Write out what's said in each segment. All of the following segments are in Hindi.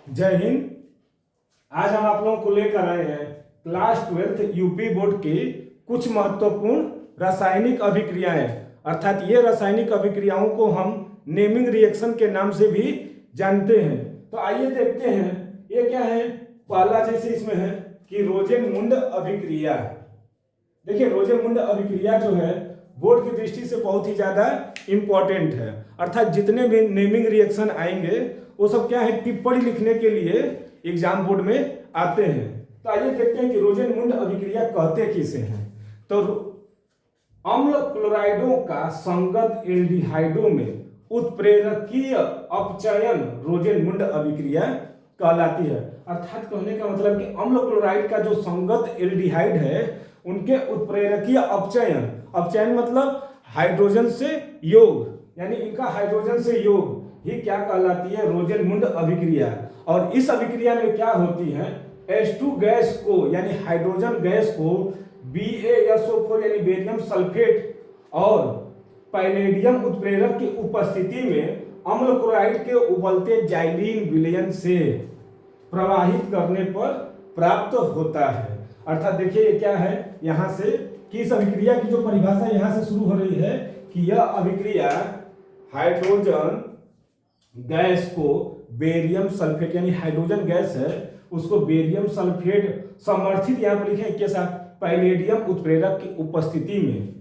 जय हिंद। आज हम आप लोगों को लेकर आए हैं क्लास 12th यूपी बोर्ड की कुछ महत्वपूर्ण रासायनिक अभिक्रियाएं, अर्थात ये रासायनिक अभिक्रियाओं को हम नेमिंग रिएक्शन के नाम से भी जानते हैं। तो आइए देखते हैं ये क्या है। पहला जैसे इसमें है कि रोजेनमुंड अभिक्रिया। देखिए रोजेनमुंड अभिक्रिया जो है बोर्ड की दृष्टि से बहुत ही ज्यादा इंपॉर्टेंट है, अर्थात जितने भी नेमिंग रिएक्शन आएंगे वो सब क्या है, टिप्पणी लिखने के लिए एग्जाम बोर्ड में आते हैं। तो आइए देखते हैं कि रोजेनमुंड अभिक्रिया कहते किसे हैं। तो अम्ल क्लोराइडों का संगत एल्डिहाइडों में उत्प्रेरकीय अपचयन रोजेनमुंड अभिक्रिया कहलाती है। अर्थात कहने का मतलब कि अम्ल क्लोराइड का जो संगत एल्डिहाइड है उनके उत्प्रेरकीय अपचयन, अपचयन मतलब हाइड्रोजन से योग, यानी इनका हाइड्रोजन से योग ही क्या कहलाती है, रोजेनमुंड अभिक्रिया। और इस अभिक्रिया में क्या होती है, H2 गैस को यानी हाइड्रोजन गैस को BaSO4 यानी बेरियम सल्फेट और पैलेडियम उत्प्रेरक की उपस्थिति में अम्ल क्लोराइड के उबलते जाइलीन विलयन से प्रवाहित करने पर प्राप्त होता है। अर्थात देखिए ये क्या है, यहां से कि इस अभिक्रिया की जो परिभाषा यहां से शुरू हो रही है कि यह अभिक्रिया हाइड्रोजन गैस को बेरियम सल्फेट यानी हाइड्रोजन गैस है उसको बेरियम सल्फेट समर्थित यहां पर लिखे के साथ पैलेडियम उत्प्रेरक की उपस्थिति में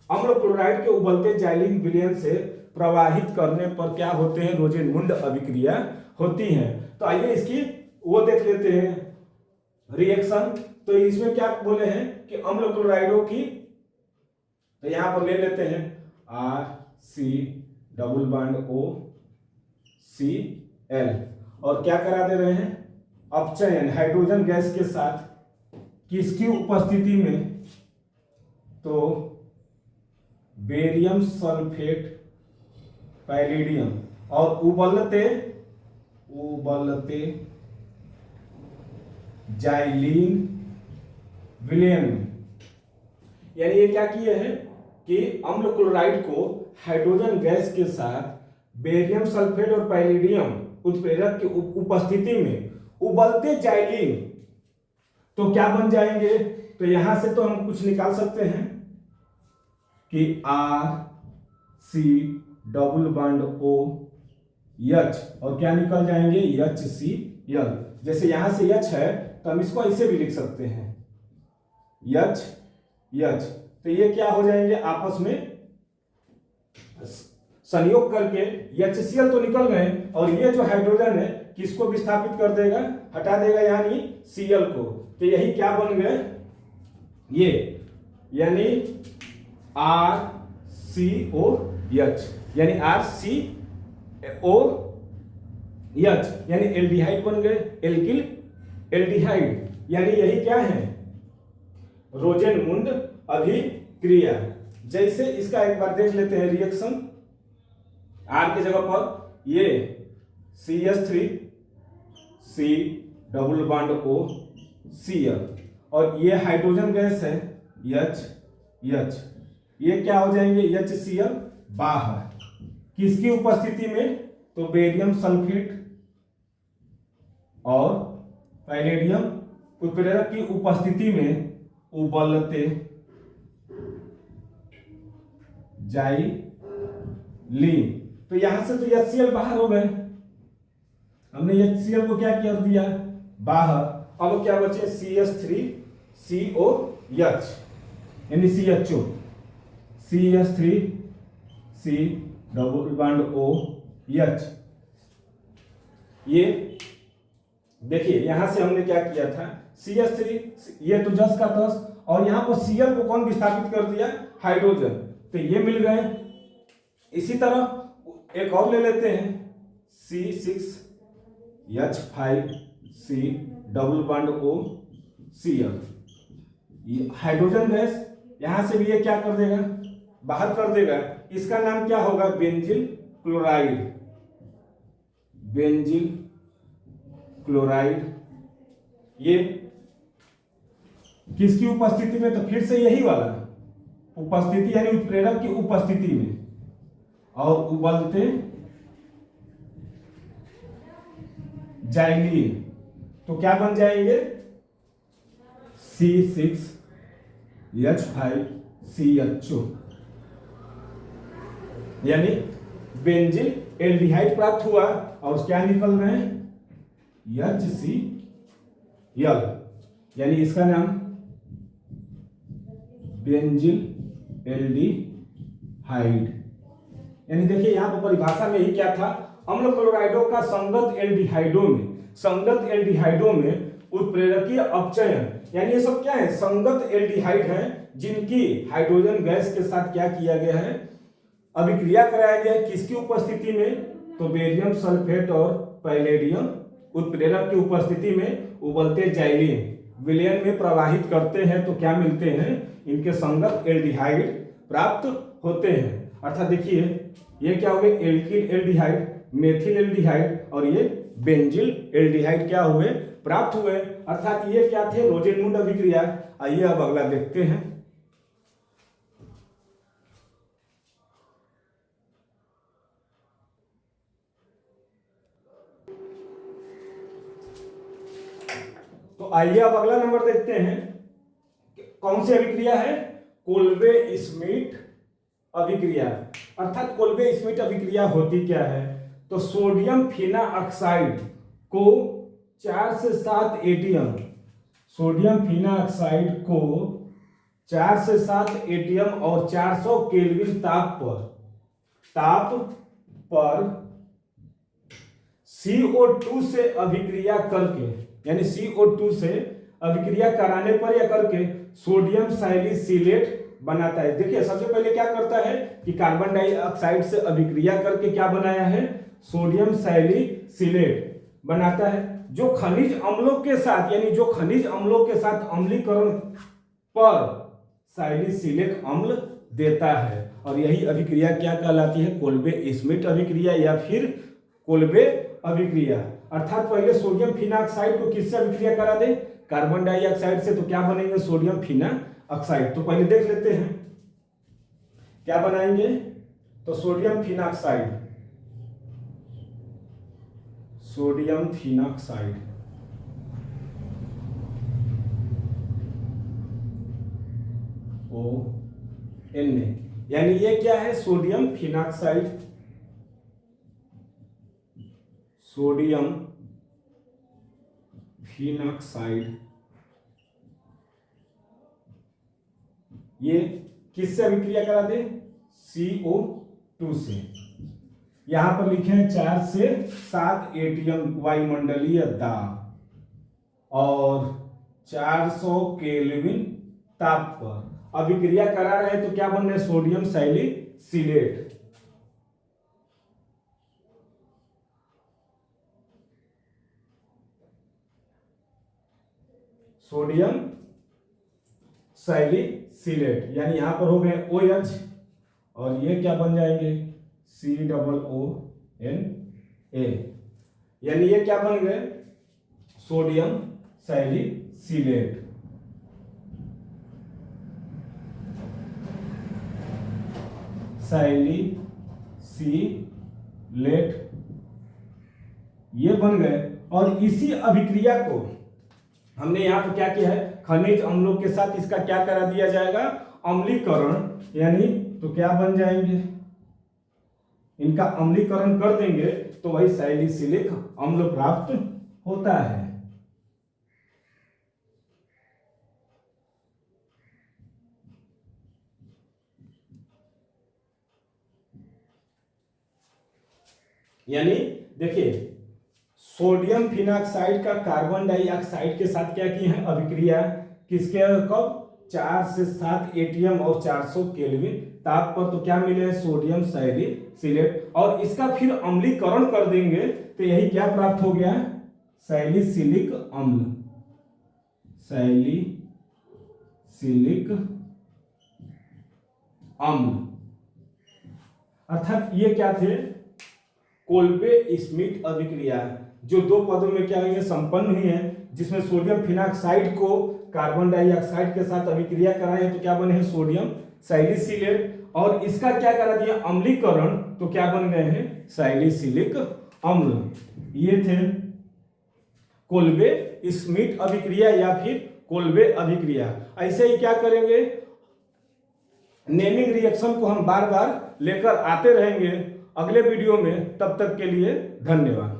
अम्ल क्लोराइड के उबलते जाइलीन विलयन से प्रवाहित करने पर क्या होते हैं, रोजेनमुंड अभिक्रिया होती है। तो आइए इसकी वो देख लेते हैं रिएक्शन। तो इसमें क्या बोले हैं कि अम्ल क्लोराइडों की, तो यहां पर ले लेते हैं RC≡OCl और क्या करा दे रहे हैं, अपचयन हाइड्रोजन गैस के साथ किसकी उपस्थिति में, तो बेरियम सल्फेट पैलेडियम और उबलते जाइलीन विलयन में। यानी ये क्या किए हैं कि अम्ल क्लोराइड को हाइड्रोजन गैस के साथ बेरियम सल्फेट और पैलेडियम उत्प्रेरक की उपस्थिति में उबलते जाइलीन, तो क्या बन जाएंगे, तो यहां से तो हम कुछ निकाल सकते हैं कि RC≡OH और क्या निकल जाएंगे HCl। जैसे यहां से H है तो हम इसको ऐसे भी लिख सकते हैं H। तो ये क्या हो जाएंगे, आपस में संयोग करके HCl तो निकल गए और ये जो हाइड्रोजन है किसको विस्थापित कर देगा, हटा देगा यानी Cl को। तो यही क्या बन गए ये, यानी RCOH यानी RCOH यानी एल्डिहाइड बन गए, एल्किल एल्डिहाइड। यानी यही क्या है, रोजेनमुंड अभिक्रिया। जैसे इसका एक बार देख लेते हैं रिएक्शन। R की जगह पर ये CH3C≡OCl और ये हाइड्रोजन गैस है H। ये क्या हो जाएंगे HCl बाहर, किसकी उपस्थिति में, तो बेरियम सल्फेट और पैलेडियम उत्प्रेरक की उपस्थिति में उबलते जाइलीन। तो यहां से तो HCl बाहर हो गए, हमने HCl को क्या कर दिया बाहर। अब क्या बचे CH3COH यानी CHO, CH3C≡OH। ये देखिए यहां से हमने क्या किया था, CH3 ये तो जस का तस और यहां पर Cl को कौन विस्थापित कर दिया, हाइड्रोजन, तो ये मिल गए। इसी तरह एक और ले लेते हैं C6H5C≡OCl। हाइड्रोजन गैस यहां से भी ये क्या कर देगा, बाहर कर देगा। इसका नाम क्या होगा, बेंजील क्लोराइड। ये किसकी उपस्थिति में, तो फिर से यही वाला उपस्थिति यानी उत्प्रेरक की उपस्थिति में और उबलते जाइलीन, तो क्या बन जाएंगे C6H5CHO, यानी बेंजील एल्डिहाइड प्राप्त हुआ और क्या निकल रहे हैं HCl, यानी इसका नाम बेंजील एल्डिहाइड। यानी देखिए यहां पर परिभाषा में ही क्या था, अम्ल क्लोराइडों का संगत एल्डिहाइडों में उत्प्रेरकीय अपचयन, यानी ये सब क्या है संगत एल्डिहाइड हैं जिनकी हाइड्रोजन गैस के साथ क्या किया गया है अभिक्रिया कराया गया है। किसकी उपस्थिति में, तो बेरियम सल्फेट और पैलेडियम उत्प्रेरक की उपस्थिति में उबलते जाइलीन विलयन में प्रवाहित करते हैं, तो क्या मिलते हैं इनके संगत एल्डिहाइड प्राप्त होते हैं। अर्थात देखिए ये क्या हो गए एल्किल एल्डिहाइड, मेथिल एल्डिहाइड और ये बेंजील एल्डिहाइड क्या हुए प्राप्त हुए, अर्थात ये क्या थे रोजेनमुंड अभिक्रिया। आइए अब अगला देखते हैं। तो आइए अब अगला नंबर देखते हैं, कौन सी अभिक्रिया है, कोल्बे स्मिथ अभिक्रिया। अर्थात कोल्बे स्मिथ अभिक्रिया होती क्या है, तो सोडियम फिना ऑक्साइड को 4 से 7 एटीएम, सोडियम फिना ऑक्साइड को 4 से 7 एटीएम और 400 केल्विन ताप पर CO2 से अभिक्रिया करके, यानी CO2 से अभिक्रिया कराने पर या करके सोडियम सैलिसिलेट बनाता है। देखिए सबसे पहले क्या करता है कि कार्बन डाइऑक्साइड से अभिक्रिया करके क्या बनाया है सोडियम सैलिसिलेट बनाता है, जो खनिज अम्लों के साथ, यानी जो खनिज अम्लों के साथ अम्लीकरण पर सैलिसिलिक अम्ल देता है। और यही अभिक्रिया क्या कहलाती है, कोल्बे स्मिथ अभिक्रिया या फिर कोल्बे अभिक्रिया। अर्थात पहले सोडियम फिना ऑक्साइड को किससे अभिक्रिया करा दे, कार्बन डाइऑक्साइड से, तो क्या बनेंगे सोडियम फिना ऑक्साइड। तो पहले देख लेते हैं क्या बनाएंगे, तो sodium phenoxide, sodium phenoxide ONA, यानी ये क्या है सोडियम फिनॉक्साइड, सोडियम फिनॉक्साइड, ये किससे अभिक्रिया करा दे CO2 से। यहां पर लिखे हैं 4 से 7 एटीएम वायुमंडलीय दाब और 400 केल्विन ताप पर अभिक्रिया करा रहे हैं, तो क्या बन रहे सोडियम सैलिसिलेट। सोडियम सैलिसिलेट, यानी यहां पर हो गए OH और ये क्या बन जाएंगे COONA, यानी ये क्या बन गए सोडियम सैलिसिलेट। सैलिसिलेट ये बन गए, और इसी अभिक्रिया को हमने यहां पर क्या किया है खनिज अम्लों के साथ इसका क्या करा दिया जाएगा अम्लीकरण, यानी तो क्या बन जाएंगे इनका अम्लीकरण कर देंगे तो वही सैलिसिलिक अम्ल प्राप्त होता है। यानी देखिए सोडियम फिनॉक्साइड का कार्बन डाइऑक्साइड के साथ क्या की है अभिक्रिया, किसके कब 4 से 7 एटीएम और 400 केल्विन ताप पर, तो क्या मिले सोडियम सैलिसिलेट, और इसका फिर अम्लीकरण कर देंगे तो यही क्या प्राप्त हो गया सैलिसिलिक अम्ल, सैलिसिलिक अम्ल। अर्थात ये क्या थे कोल्बे स्मिथ अभिक्रिया, जो 2 पदों में क्या हुई संपन्न हुई है, जिसमें सोडियम फिनॉक्साइड को कार्बन डाइऑक्साइड के साथ अभिक्रिया कराए तो क्या बने हैं सोडियम सैलिसिलेट, और इसका क्या करा दिया अम्लीकरण तो क्या बन गए हैं सैलिसिलिक अम्ल। ये थे कोल्बे स्मिट अभिक्रिया या फिर कोल्बे अभिक्रिया। ऐसे ही क्या करेंगे, नेमिंग रिएक्शन को हम बार बार लेकर आते रहेंगे अगले वीडियो में। तब तक के लिए धन्यवाद।